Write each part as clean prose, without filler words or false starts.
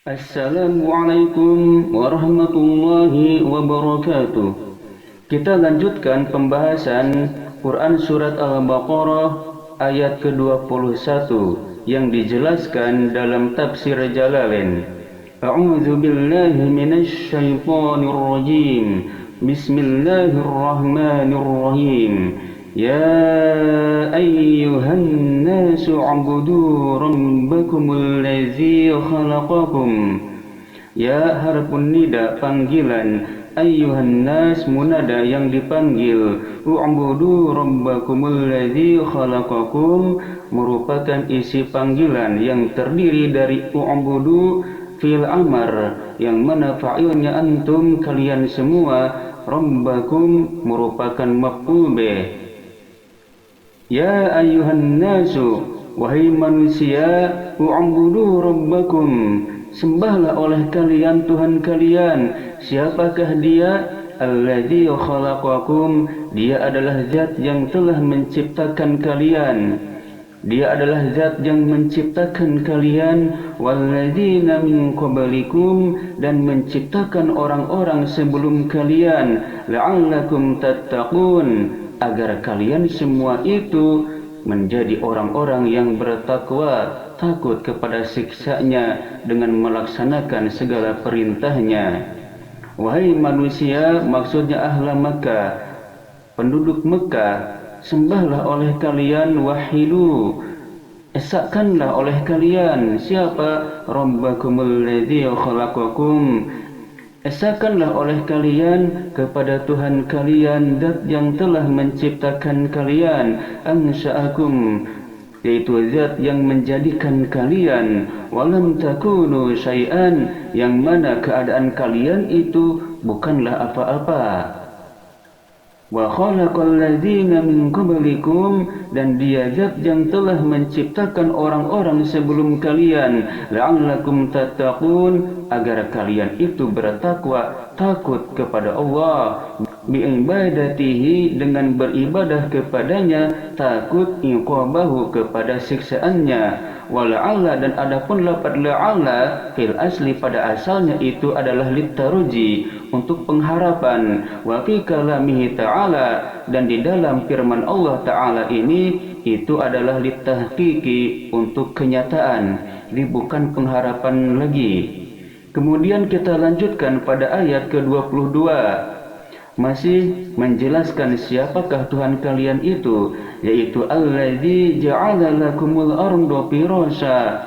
Assalamualaikum warahmatullahi wabarakatuh. Kita lanjutkan pembahasan Quran Surat Al-Baqarah ayat ke-21 yang dijelaskan dalam tafsir Jalalain. A'udzu billahi minasy syaithanir rajim. Bismillahirrahmanirrahim. Ya ayyuhan nasu ubudu rabbakumul ladzi khalaqakum. Ya harfun nida panggilan, ayyuhan nas munada yang dipanggil, u'budu rabbakumul ladzi khalaqakum merupakan isi panggilan yang terdiri dari u'budu fil amar yang mana fa'ilnya antum kalian semua, rabbakum merupakan maf'ul bih. Ya ayyuhan nasu, wahai manusia, u'budu rabbakum, sembahlah oleh kalian Tuhan kalian. Siapakah dia? Alladzi khalaqakum, dia adalah zat yang telah menciptakan kalian. Dia adalah zat yang menciptakan kalian, walladzina min qablikum, dan menciptakan orang-orang sebelum kalian, la'allakum tattaqun, agar kalian semua itu menjadi orang-orang yang bertakwa, takut kepada siksanya dengan melaksanakan segala perintahnya. Wahai manusia, maksudnya ahla Makkah, penduduk Mekah, sembahlah oleh kalian, wahidu, esakkanlah oleh kalian. Siapa? Rabbakumul ladzi khalaqakum, esakkanlah oleh kalian kepada Tuhan kalian, zat yang telah menciptakan kalian, ansha'akum, yaitu zat yang menjadikan kalian, walam takunu syai'an, yang mana keadaan kalian itu bukanlah apa-apa. Wa khalaqal ladzina min qablikum, dan dia zat yang telah menciptakan orang-orang sebelum kalian, la'allakum tattaqun, agar kalian itu bertakwa, takut kepada Allah, bi'ibadatihi, dengan beribadah kepadanya, takut iqabahu, kepada siksaannya. Wala'alla, dan adapun lafaz la'alla fil asli pada asalnya itu adalah litaruji, untuk pengharapan. Wa fi kalamihi ta'ala, dan di dalam firman Allah Ta'ala ini itu adalah litahqiqi, untuk kenyataan, jadi bukan pengharapan lagi. Kemudian kita lanjutkan pada ayat ke-22, masih menjelaskan siapakah Tuhan kalian itu, yaitu alladzi ja'ala lakumul arda firasha,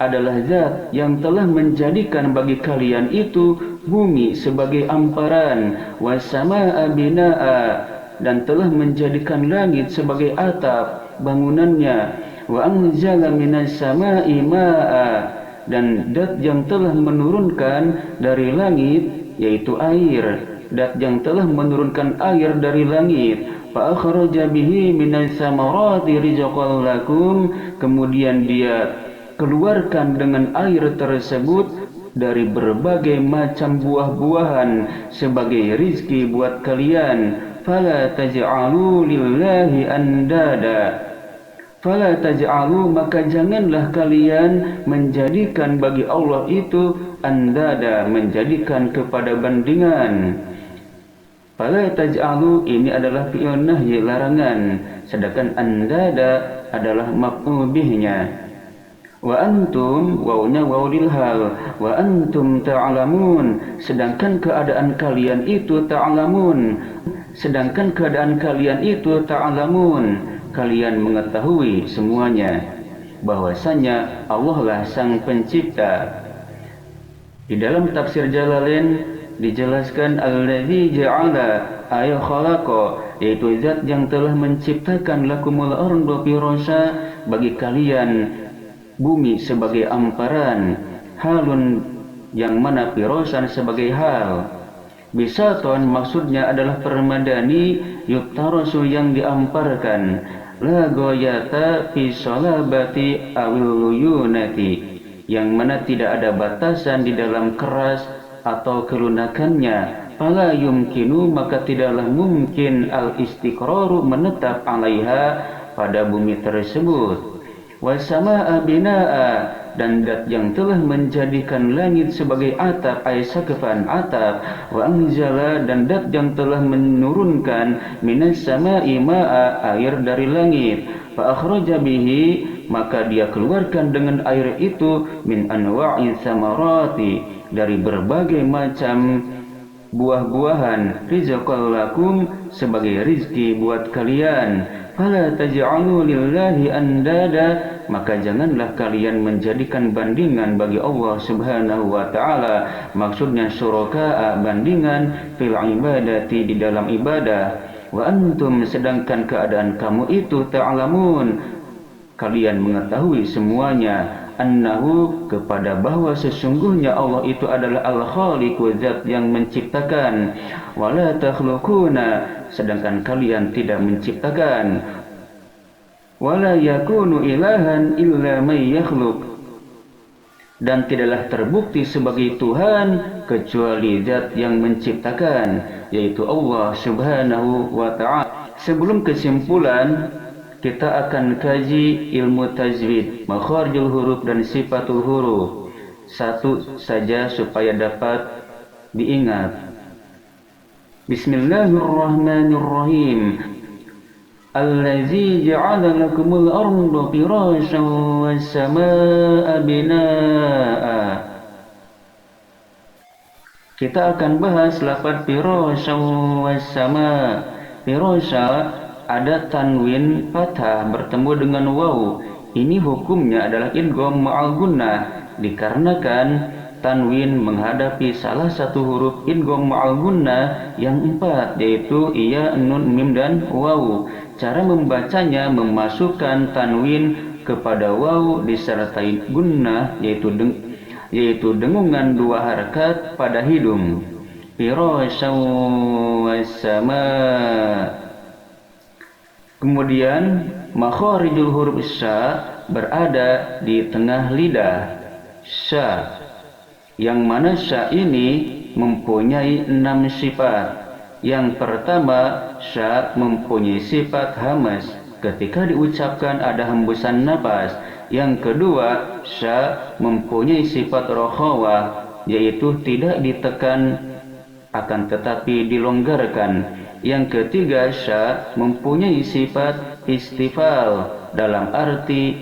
adalah zat yang telah menjadikan bagi kalian itu bumi sebagai amparan, wasamaa binaa, dan telah menjadikan langit sebagai atap bangunannya, wa anzala minas samaa'i maa'a, dan zat yang telah menurunkan dari langit, yaitu air, zat yang telah menurunkan air dari langit, fa akhraja bihi minas samarati rizqan lakum, kemudian dia keluarkan dengan air tersebut dari berbagai macam buah-buahan sebagai rizki buat kalian. Fala taj'alu lillahi andada, fala taj'alu, maka janganlah kalian menjadikan bagi Allah itu andada, menjadikan kepada bandingan. Fala taj'alu ini adalah fi'il nahyi, larangan, sedangkan andada adalah maf'ul bihnya. Wa antum, wawnya wawul hal, wa antum ta'lamun, sedangkan keadaan kalian itu ta'lamun, sedangkan keadaan kalian itu ta'lamun, kalian mengetahui semuanya bahwasanya Allah lah sang pencipta. Di dalam tafsir Jalalain dijelaskan alladzi ja'ala ay khalaqa, yaitu zat yang telah menciptakan lakumul arda firasha, bagi kalian bumi sebagai amparan, halun, yang mana firasan sebagai hal. Bisaton maksudnya adalah permadani, yuktarasu, yang diamparkan, la goyata fi salabati awil luyunati, yang mana tidak ada batasan di dalam keras atau kelunakannya. Fala yumkinu, maka tidaklah mungkin al istiqraru, menetap alaiha, pada bumi tersebut. wasamaa binaa, dan dat yang telah menjadikan langit sebagai atap, ay sakafan atap, wa anzala, dan dat yang telah menurunkan minas samai ma'a, air dari langit, fa akhraja bihi, maka dia keluarkan dengan air itu min anwa'i samarati, dari berbagai macam buah-buahan, rizqan lakum, sebagai rizki buat kalian. Fala taj'alu lillahi andada, maka janganlah kalian menjadikan bandingan bagi Allah Subhanahu wa taala, maksudnya syuraka, bandingan, fil ibadati, di dalam ibadah. Wa antum, sedangkan keadaan kamu itu ta'lamun, kalian mengetahui semuanya, annahu, kepada bahwa sesungguhnya Allah itu adalah al-khaliq, zat yang menciptakan, wala takhluquna, sedangkan kalian tidak menciptakan, wala yakunu ilahan illa may yakhluq, dan tidaklah terbukti sebagai Tuhan kecuali zat yang menciptakan, yaitu Allah Subhanahu wa ta'ala. Sebelum kesimpulan, kita akan kaji ilmu tajwid, makharijul huruf dan sifatul huruf, satu saja supaya dapat diingat. Bismillahirrahmanirrahim. Allazi ja'ala lakumul arda firasyan was samaa'a binaa'a. Kita akan bahas lafaz firasyan was samaa'. Firasya ada tanwin fathah bertemu dengan waw. Ini hukumnya adalah idgham ma'al gunnah, dikarenakan tanwin menghadapi salah satu huruf idgham ma'al gunnah yang 4, yaitu iya, nun, mim, dan waw. Cara membacanya memasukkan tanwin kepada waw disertai gunnah, yaitu dengungan 2 harakat pada hidung. Firasyan was samaa'. Kemudian makharijul huruf sya berada di tengah lidah. Sya, yang mana sya ini mempunyai 6 sifat. Yang pertama, sya mempunyai sifat hamas, ketika diucapkan ada hembusan napas. Yang kedua, sya mempunyai sifat rokhawah, yaitu tidak ditekan akan tetapi dilonggarkan. Yang ketiga, sya mempunyai sifat istifal, dalam arti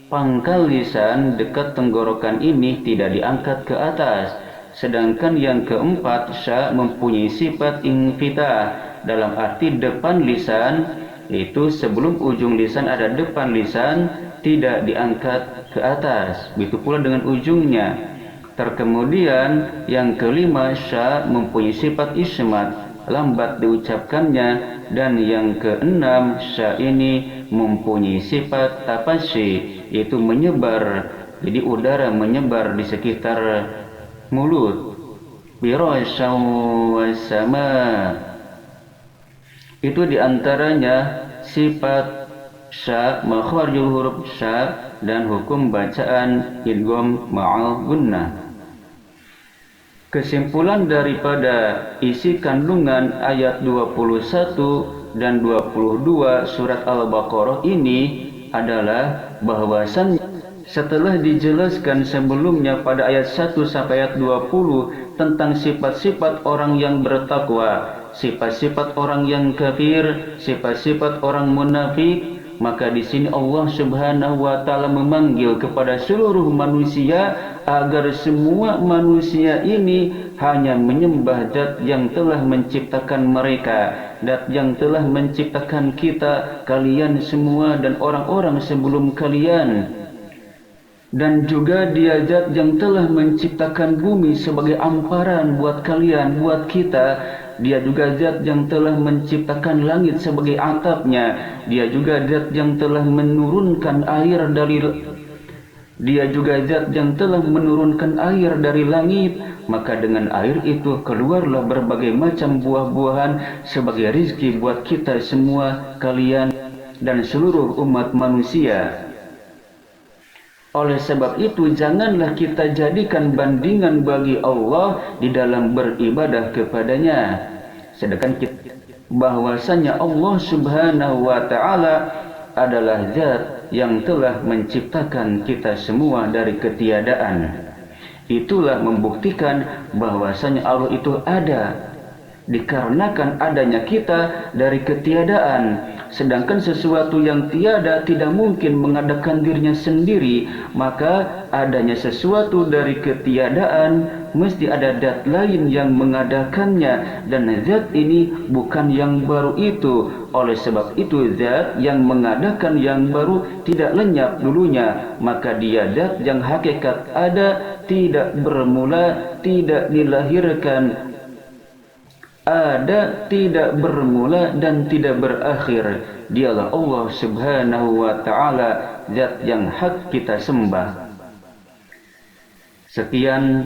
pangkal lisan dekat tenggorokan ini tidak diangkat ke atas. Sedangkan yang keempat, sya mempunyai sifat infitah, dalam arti depan lisan, itu sebelum ujung lisan ada depan lisan, tidak diangkat ke atas. Begitu pula dengan ujungnya. Terkemudian yang kelima, sya mempunyai sifat ismat, lambat diucapkannya. Dan yang keenam, sya ini mempunyai sifat tafasyi, yaitu menyebar, jadi udara menyebar di sekitar mulut. Firasyan was samaa', itu diantaranya sifat sya, makharijul huruf sya, dan hukum bacaan idgham ma'al gunnah. Kesimpulan daripada isi kandungan ayat 21 dan 22 surat Al-Baqarah ini adalah bahwasan setelah dijelaskan sebelumnya pada ayat 1 sampai ayat 20 tentang sifat-sifat orang yang bertakwa, sifat-sifat orang yang kafir, sifat-sifat orang munafik, maka di sini Allah Subhanahu wa taala memanggil kepada seluruh manusia agar semua manusia ini hanya menyembah zat yang telah menciptakan mereka, zat yang telah menciptakan kita, kalian semua dan orang-orang sebelum kalian. Dan juga dia zat yang telah menciptakan bumi sebagai amparan buat kalian, buat kita. Dia juga zat yang telah menciptakan langit sebagai atapnya. Dia juga zat yang telah menurunkan air dari langit. Maka dengan air itu keluarlah berbagai macam buah-buahan sebagai rizki buat kita semua, kalian dan seluruh umat manusia. Oleh sebab itu, janganlah kita jadikan bandingan bagi Allah di dalam beribadah kepadanya. Sedangkan bahwasanya Allah Subhanahu wa taala adalah zat yang telah menciptakan kita semua dari ketiadaan. Itulah membuktikan bahwasanya Allah itu ada, dikarenakan adanya kita dari ketiadaan. Sedangkan sesuatu yang tiada tidak mungkin mengadakan dirinya sendiri, maka adanya sesuatu dari ketiadaan mesti ada zat lain yang mengadakannya, dan zat ini bukan yang baru itu. Oleh sebab itu zat yang mengadakan yang baru tidak lenyap dulunya, maka dia zat yang hakikat ada, tidak bermula, tidak dilahirkan, ada, tidak bermula dan tidak berakhir. Dialah Allah Subhanahu wa ta'ala, zat yang hak kita sembah. Sekian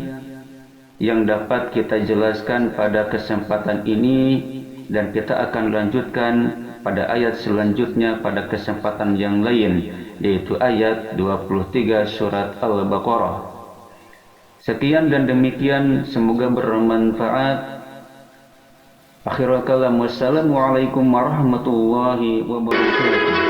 yang dapat kita jelaskan pada kesempatan ini, dan kita akan lanjutkan pada ayat selanjutnya pada kesempatan yang lain, yaitu ayat 23 surat Al-Baqarah. Sekian dan demikian, semoga bermanfaat. Akhirul kalam, wassalamualaikum warahmatullahi wabarakatuh.